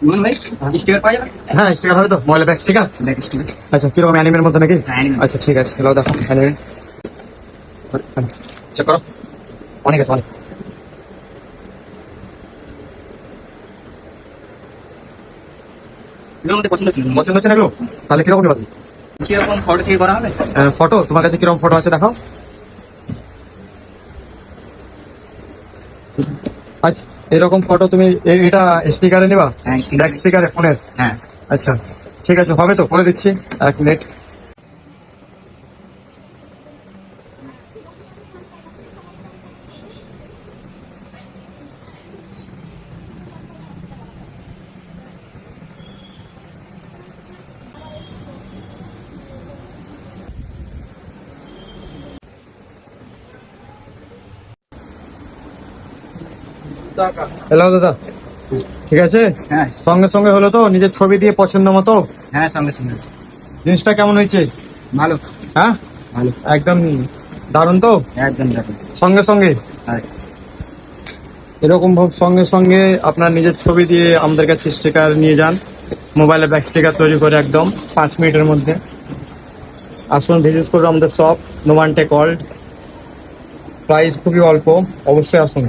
ইমন ভাই স্টিকার পাওয়া যাবে? হ্যাঁ স্টিকার হবে তো, মোবাইলের ব্যাক স্টিকার। দেখ স্টিকার। আচ্ছা কিরকম অ্যানিমের মধ্যে নাকি? হ্যাঁ, anime। আচ্ছা ঠিক আছে, লাও দেখো অ্যানিমে। চেক করো, অনেক আছে অনেক। এগুলোর মধ্যে পছন্দ ছিল পছন্দ হচ্ছে না এগুলো? তাহলে কিরকম নেবা তুমি? কিরকম ফটো থেকে করা হবে? ফটো তোমার কাছে কিরকম ফটো আছে দেখাও। আচ্ছা এরকম ফটো তুমি এটা স্টিকারে নিবা? হ্যাঁ ব্যাক স্টিকারে ফোনের? হ্যাঁ। আচ্ছা ঠিক আছে, হবে তো, করে দিচ্ছি, 1 মিনিট। হ্যালো দাদা, ঠিক আছে? হ্যাঁ সঙ্গে সঙ্গে হলো তো, নিজের ছবি দিয়ে পছন্দ মতো? হ্যাঁ, সঙ্গে সঙ্গে আছে। জিনিসটা কেমন হয়েছে? ভালো হ্যাঁ ভালো, একদম দারুণ তো, একদম দারুণ। সঙ্গে সঙ্গে। হ্যাঁ এরকম ভাবে সঙ্গে সঙ্গে আপনার নিজের ছবি দিয়ে আমাদের কাছে স্টিকার নিয়ে যান, মোবাইলে ব্যাক স্টিকার তৈরি করে একদম 5 মিনিটের মধ্যে। আসুন ভিজিট করুন আমাদের শপ, নোমান্টে কল্ড, প্রাইস খুবই অল্প, অবশ্যই আসুন।